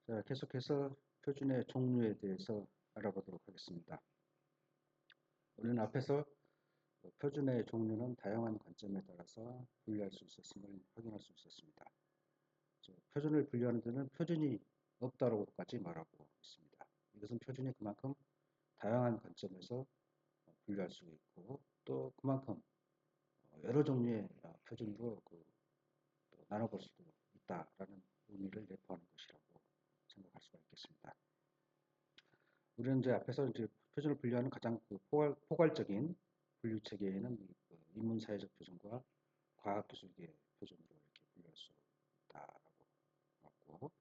자, 계속해서 표준의 종류에 대해서 알아보도록 하겠습니다. 우리는 앞에서 표준의 종류는 다양한 관점에 따라서 분류할 수 있었음을 확인할 수 있었습니다. 표준을 분류하는 데는 표준이 없다고까지 말하고 있습니다. 이것은 표준이 그만큼 다양한 관점에서 분류할 수 있고 또 그만큼 여러 종류의 표준으로 나눠볼 수도 있다라는 의미를 내포하는 것이라고 생각할 수가 있겠습니다. 우리는 이제 앞에서 이제 표준을 분류하는 가장 포괄적인 분류 체계에는 인문사회적 표준과 과학기술계 표준으로 이렇게 분류할 수 있다라고 봤고,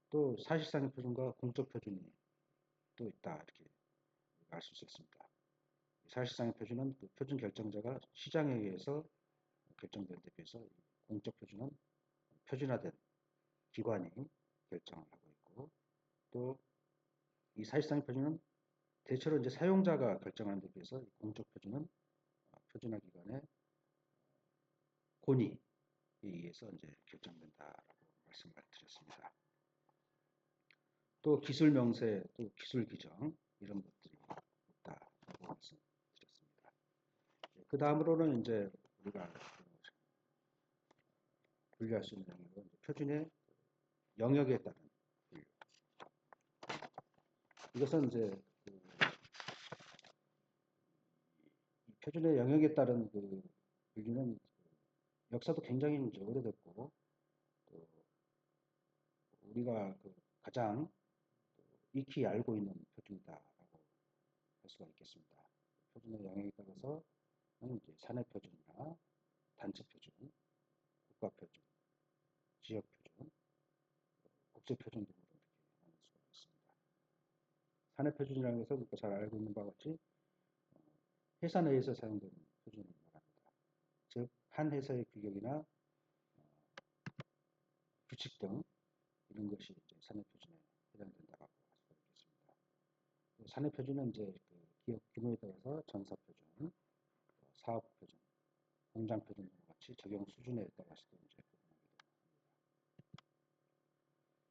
또 사실상의 표준과 공적 표준이 또 있다 이렇게 알 수 있었습니다. 사실상의 표준은 그 표준 결정자가 시장에 의해서 결정된 데 비해서 공적 표준은 표준화된 기관이 결정을 하고 있고, 또 이 사실상의 표준은 대체로 이제 사용자가 결정하는 데 비해서 공적 표준은 표준화 기관의 권위에 의해서 이제 결정된다라고 말씀을 드렸습니다. 또 기술 명세, 또 기술 규정 이런 것들이 있다라고 말씀드렸습니다. 그 다음으로는 이제 우리가 분류할 수 있는 영역은 표준의 영역에 따른 분류. 이것은 이제 이 표준의 영역에 따른 그 분류는 역사도 굉장히 이제 오래됐고, 또 우리가 가장 익히 알고 있는 표준이다라고 할 수가 있겠습니다. 표준의 영역에 따라서 이제 사내 표준이나 단체 표준, 국가 표준, 지역 표준, 국제 표준 등으로 이렇게 나눌 수가 있습니다. 사내 표준이라는 것은 우리가 잘 알고 있는 바와 같이 회사 내에서 사용되는 표준을 말합니다. 즉, 한 회사의 규격이나 규칙 등 이런 것이 이제 사내 표준에 해당된다고 할 수가 있겠습니다. 사내 표준은 이제 기업 규모에 따라서 전사 표준, 사업 표준, 공장 표준 과 같이 적용 수준에 따라서도 이제 구분하게 됩니다.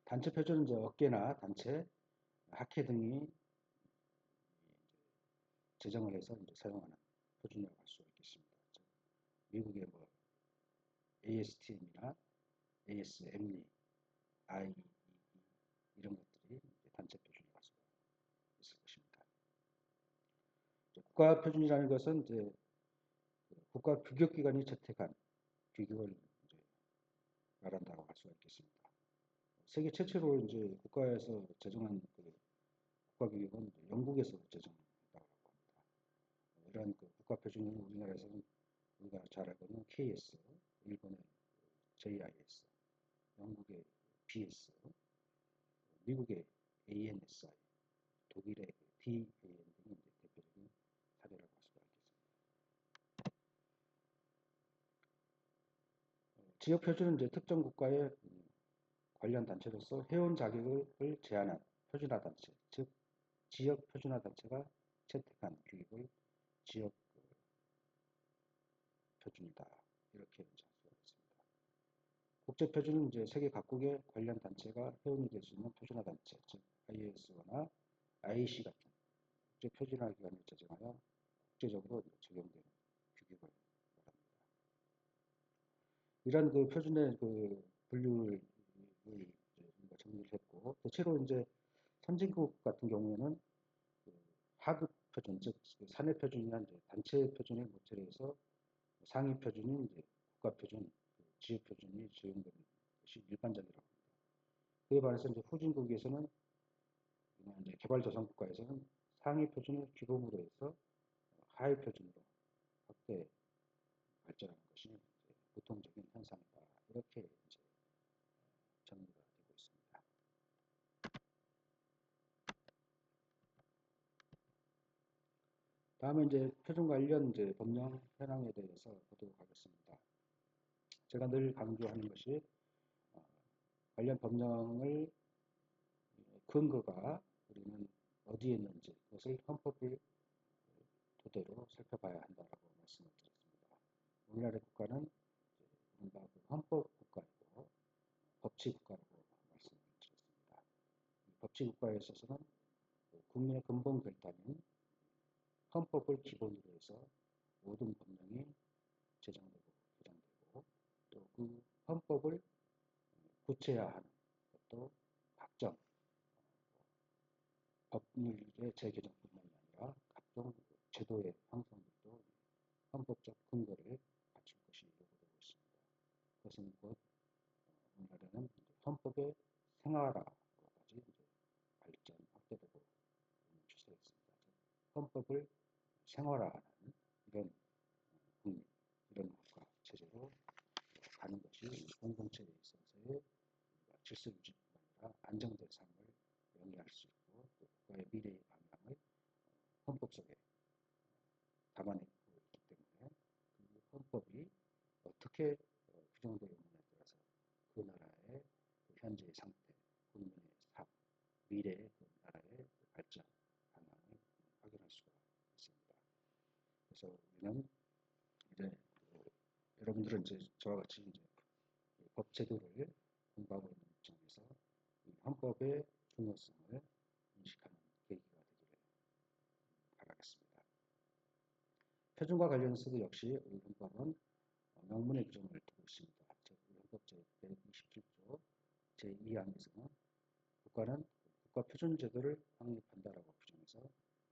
단체 표준은 이제 업계나 단체, 학회 등이 제정을 해서 이제 사용하는 표준이라고 할 수가 있겠습니다. 미국의 ASTM이나 ASME, IEEE 이런 것들이 단체 표준이라고 할 수가 있을 것입니다. 국가 표준이라는 것은 이제 국가 규격기관이 채택한 규격을 이제 말한다고 할 수가 있겠습니다. 세계 최초로 이제 국가에서 제정한 국가 규격은 영국에서 제정했다고 합니다. 이러한 국가 표준은 우리나라에서는 우리가 잘 알고 있는 KS, 일본의 JIS, 영국의 BS, 미국의 ANSI, 독일의 DAN 등이 대표적인 사례라고 할 수가 있겠습니다. 지역 표준은 이제 특정 국가의 관련 단체로서 회원 자격을 제한한 표준화 단체, 즉 지역 표준화 단체가 채택한 규격을 지역 표준이다 이렇게 할 수가 있습니다. 국제 표준은 이제 세계 각국의 관련 단체가 회원이 될 수 있는 표준화 단체, 즉 ISO나 IC 같은 국제 표준화 기관을 제정하여 국제적으로 적용되는 규격을 말합니다. 이러한 표준의 분류를 우리가 정리를 했고, 대체로 이제 선진국 같은 경우에는 하급 표준, 즉 사내 표준이나 이제 단체 표준의 모델에 서 상위 표준인 이제 국가 표준, 지역 표준이 적용되는 것이 일반적이라고 합니다. 그에 반해서 이제 후진국에서는 이제 개발도상국가에서는 상위 표준을 기본으로 해서 하위 표준으로 확대 발전하는 것이 보통적인 현상이다. 이렇게 이제 정리가 되고 있습니다. 다음에 이제 표준 관련 이제 법령 현황에 대해서 보도록 하겠습니다. 제가 늘 강조하는 것이 관련 법령을 근거가 우리는 어디에 있는지 그것을 헌법을 토대로 살펴봐야 한다라고 말씀을 드렸습니다. 우리나라 국가는 헌법 국가이고 법치 국가라고 말씀을 드렸습니다. 법치국가에 있어서는 국민의 근본 결단인 헌법을 기본으로 해서 모든 법령이 제정되고 규정되고 또 그 헌법을 구체화하는 것도 각종 법률의 재개정뿐만이 아니라 각종 제도의 형성들도 헌법적 근거를 갖출 것이 요구되고 있습니다. 그것은 곧 우리나라는 헌법의 생활화까지 발전 확대되고 있는 추세였습니다. 헌법을 생활화하는 이런 국민, 이런 국가 체제로 가는 것이 공동체에 있어서의 질서 유지뿐만 아니라 안정된 삶을 영위할 수 있고 또 국가의 미래의 방향을 헌법 속에 담아내고 있기 때문에 그 헌법이 어떻게 규정되어 있느냐에 따라서 그 나라의 그 현재의 상태, 국민의 삶, 미래의 그 나라의 발전 방향을 확인할 수가 있습니다. 그래서 우리는 이제 여러분들은 이제 저와 같이 이제 법 제도를 공부하고 있는 입장에서 이 헌법의 중요성을 인식하는 계기가 되기를 바라겠습니다. 표준과 관련해서도 역시 우리 헌법은 명문의 규정을 두고 있습니다. 우리 헌법 제127조 제2항에서는 국가는 국가표준제도를 확립한다라고 규정해서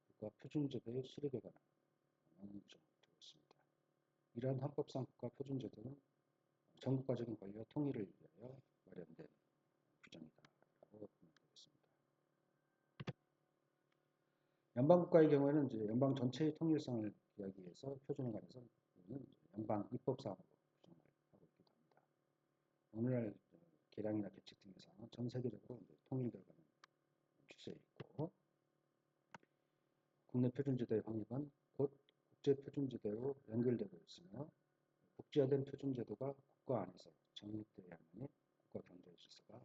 국가표준제도의 수립에 관한 명문 규정을 두고 있습니다. 이러한 헌법상 국가표준제도는 전국가적인 권리와 통일을 위하여 마련된 규정이다라고 보면 되겠습니다. 연방국가의 경우에는 이제 연방 전체의 통일성을 이야기해서 표준에 관해서 연방 입법사항으로 규정을 하고 있기도 합니다. 오늘날 개량이나 개칙 등의 사항은 전 세계적으로 통일되어가는 추세에 있고 국내 표준제도의 확립은 곧 국제표준제도로 연결되고 있으며 국제화된 표준제도가 국가 안에서 정립되어야만이 국가 경제 질서가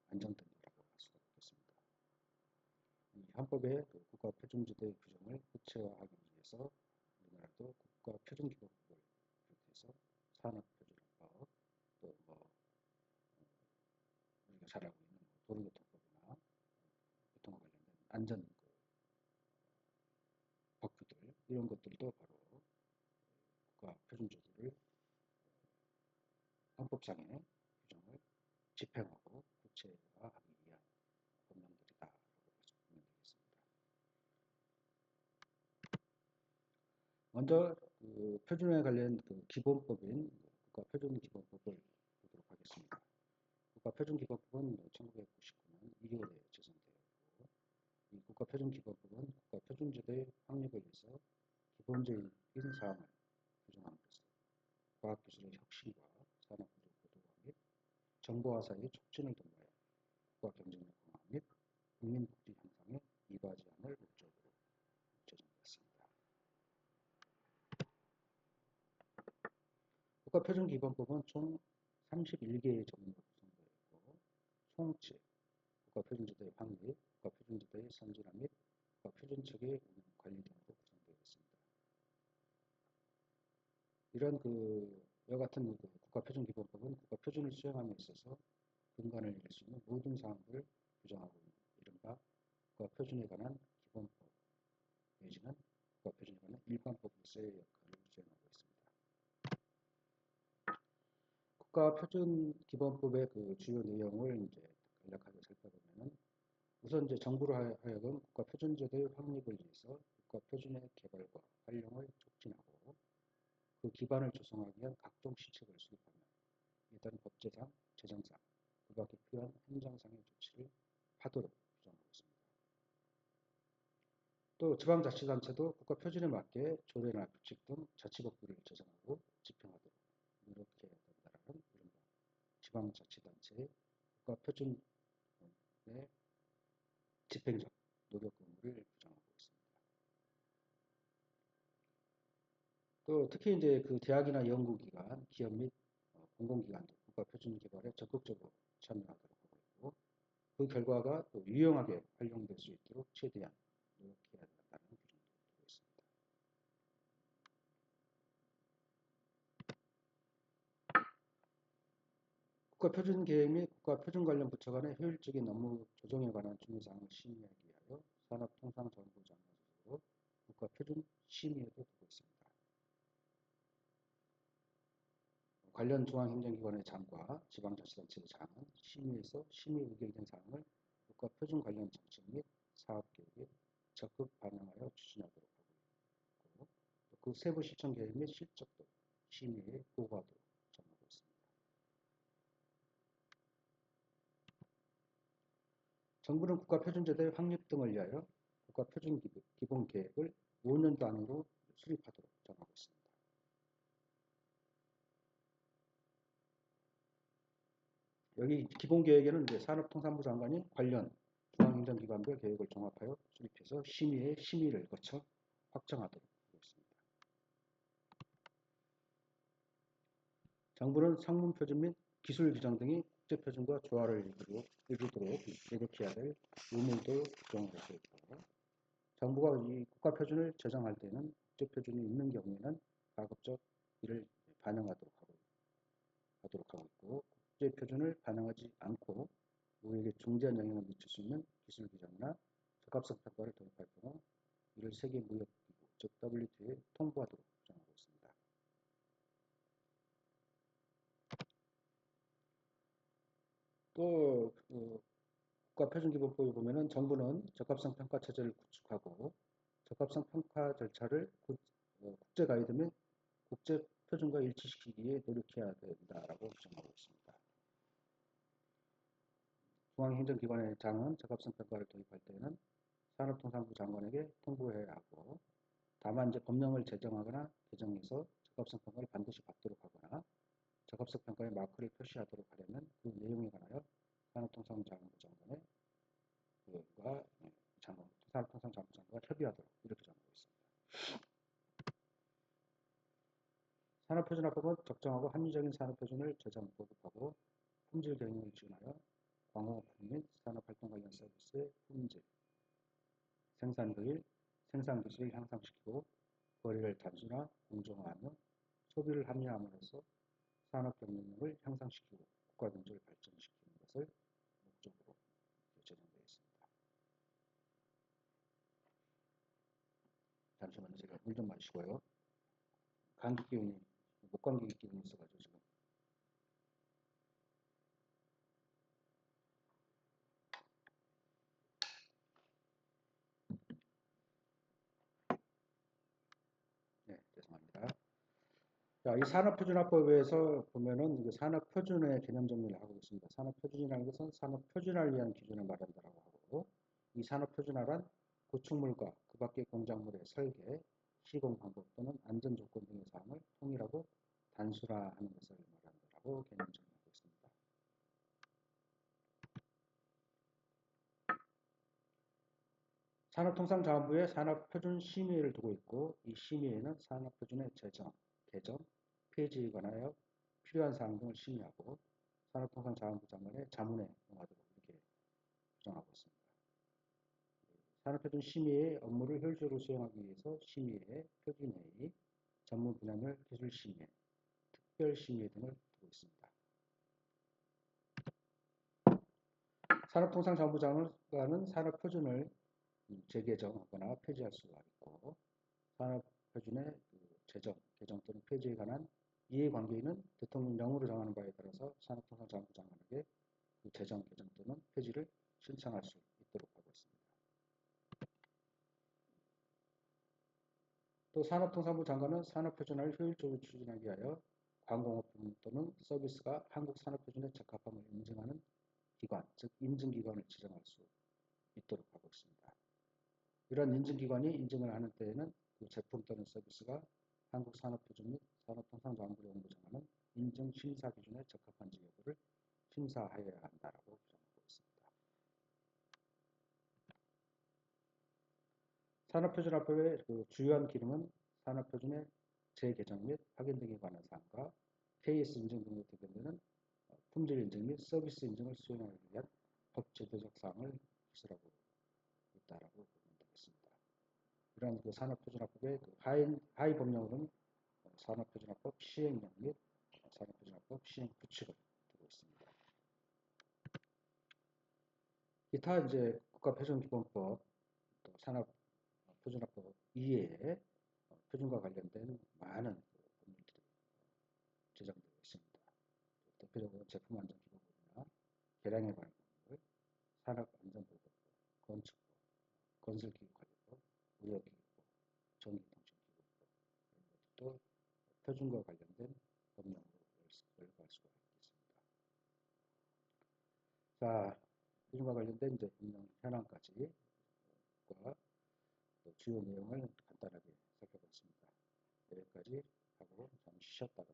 안정된다고 할 수가 있겠습니다. 이 헌법의 국가 표준제도의 규정을 구체화하기 위해서 우리나라도 국가 표준기본법을 비롯해서 산업표준법 또 우리가 잘 알고 있는 도로교통법이나 교통과 관련된 안전 법규들 이런 것들도 바로 국가 표준제도를 헌법상의 규정을 집행하고 구체화하기 위한 법령들이다라고 보면 되겠습니다. 먼저 그 표준에 관련 그 기본법인 국가표준기본법을 보도록 하겠습니다. 국가표준기본법은 1999년 2월에 제정되었고 이 국가표준기본법은 국가표준제도의 확립을 위해서 기본적인 사항을 규정함으로써 과학기술의 혁신과 산업구조 고도화 및 정보화 사이의 촉진을 도모하여 국가 경쟁력 강화 및 국민 복지 향상에 이바지 함을 목적으로 제정되었습니다. 국가표준기본법은 총 31개의 조문으로 구성되어 있고 총 7, 국가표준제도의 확립, 국가표준제도의 선진화 및 국가표준체계의 운영 관리 등으로 구성되어 있습니다. 이런 이와 같은 국가표준기본법은 국가표준을 수행함에 있어서 근간을 잃을 수 있는 모든 사항을 규정하고 있는 이른바 국가표준에 관한 기본법 내지는 국가표준에 관한 일반법으로서의 역할을 수행하고 있습니다. 국가표준기본법의 그 주요 내용을 이제 간략하게 살펴보면은 우선 이제 정부로 하여금 국가표준제도의 확립을 위해서 국가표준의 개발과 활용을 촉진하고 그 기반을 조성하기 위한 각종 시책을 수립하며 일단 법제상, 재정상, 그 밖에 필요한 행정상의 조치를 하도록 규정하고 있습니다. 또 지방자치단체도 국가표준에 맞게 조례나 규칙 등 자치법규를 제정하고 집행하도록 노력해야 된다는 이른바 지방자치단체의 국가표준의 집행적 노력 의무를 규정하고 있습니다. 또 특히 이제 그 대학이나 연구기관, 기업 및 공공기관도 국가표준 개발에 적극적으로 참여하도록 하고 있고 그 결과가 또 유용하게 활용될 수 있도록 최대한 노력해야 된다는 규정도 두고 있습니다. 국가표준계획 및 국가표준 관련 부처 간의 효율적인 업무 조정에 관한 준비사항을 심의하기 위하여 산업통상자원부장관으로 국가표준 심의에도 두고 있습니다. 관련 중앙행정기관의 장과 지방자치단체의 장은 심의에서 심의 의결된 사항을 국가표준 관련 정책 및 사업계획에 적극 반영하여 추진하도록 하고 있고, 그 세부 실천 계획 및 실적도 심의에 보고하도록 정하고 있습니다. 정부는 국가표준제도의 확립 등을 위하여 국가표준기본계획을 5년 단위로 수립하도록 정하고 있습니다. 여기 기본계획에는 이제 산업통상부 장관이 관련 중앙행정기관별 계획을 종합하여 수립해서 심의의 심의를 거쳐 확정하도록 하고 있습니다. 정부는 상문표준 및 기술규정 등이 국제표준과 조화를 이루도록 노력해야 될 의무도 규정을 하고 있고, 정부가 이 국가표준을 제정할 때는 국제표준이 있는 경우에는 가급적 이를 반영하도록 하고 있고, 국제표준을 반영하지 않고 우리에게 중대한 영향을 미칠 수 있는 기술규정이나 적합성 평가를 도입할 경우 이를 세계무역기구 즉 WTO에 통보하도록 규정하고 있습니다. 또 국가표준기본법에 보면은 정부는 적합성 평가 체제를 구축하고 적합성 평가 절차를 국제 가이드 및 국제 표준과 일치시키기에 노력해야 된다라고 규정하고 있습니다. 중앙행정기관의 장은 적합성 평가를 도입할 때는 산업통상부 장관에게 통보해야 하고, 다만 이제 법령을 제정하거나 개정해서 적합성 평가를 반드시 받도록 하거나 적합성 평가의 마크를 표시하도록 하려면 그 내용에 관하여 산업통상부 장관의 산업통상자원부 장관과 협의하도록 이렇게 정하고 있습니다. 산업표준화법은 적정하고 합리적인 산업표준을 제정, 보급하고 품질 경영을 지원하여 광공업품 및 산업활동 관련 서비스의 품질, 생산효율, 생산기술을 향상시키고 거래를 단순화, 공정화하며 소비를 합리화함으로써 산업 경쟁력을 향상시키고 국가 경제를 발전시키는 것을 목적으로 제정되어 있습니다. 잠시만요. 제가 물 좀 마시고요. 감기 기운이, 목감기 기운이 있어가지고 지금. 네, 죄송합니다. 자, 이 산업표준화법에서 보면은 산업표준의 개념 정리를 하고 있습니다. 산업표준이라는 것은 산업표준화를 위한 기준을 말한다라고 하고, 이 산업표준화란 구축물과 그 밖의 공작물의 설계, 시공 방법 또는 안전 조건 등의 사항을 통일하고 단순화하는 것을 말한다라고 개념 정리하고 있습니다. 산업통상자원부에 산업표준 심의회를 두고 있고, 이 심의회는 산업표준의 제정, 개정, 폐지에 관하여 필요한 사항 등을 심의하고 산업통상자원부 장관의 자문에 응하도록 이렇게 규정하고 있습니다. 산업표준 심의회의 업무를 효율적으로 수행하기 위해서 심의회, 표준회의, 전문 분야별 기술심의회, 특별심의회 등을 두고 있습니다. 산업통상자원부 장관은 산업표준을 재개정하거나 폐지할 수가 있고, 산업표준의 제정, 개정 또는 폐지에 관한 이해관계인은 대통령령으로 정하는 바에 따라서 산업통상자원부 장관에게 그 제정, 개정 또는 폐지를 신청할 수 있도록 하고 있습니다. 또 산업통상부 장관은 산업표준화를 효율적으로 추진하기 위하여 광공업품 또는 서비스가 한국산업표준에 적합함을 인증하는 기관, 즉 인증기관을 지정할 수 있도록 하고 있습니다. 이런 인증기관이 인증을 하는 때에는 그 제품 또는 서비스가 한국산업표준 및 산업통상자원부에 정하는 인증심사기준에 적합한지 여부를 심사하여야 한다라고 규정하고 있습니다. 산업표준화법의 그 주요한 기능은 산업표준의 재개정 및 확인 등에 관한 사항과 KS 인증 등으로 대변되는 품질 인증 및 서비스 인증을 수행하기 위한 법제도적 사항을 기술하고 있다라고 보면 되겠습니다. 이러한 그 산업표준화법의 그 하위 법령으로는 산업표준화법 시행령 및 산업표준화법 시행 규칙을 두고 있습니다. 기타 이제 국가표준기본법, 또 산업표준화법 이외에 표준과 관련된 많은 법률들이 제정되어 있습니다. 대표적으로 제품안전기본법이나 계량에 관한 법률, 산업안전보건법, 건축법, 건설기구관리법, 의료기구법, 전기통신기구법 이런 것들도 표준과 관련된 법령으로 열거할 수가 있겠습니다. 자, 표준과 관련된 이제 법령 현황까지 또 주요 내용을 간단하게 살펴봤습니다. 여기까지 하고 잠시 쉬었다가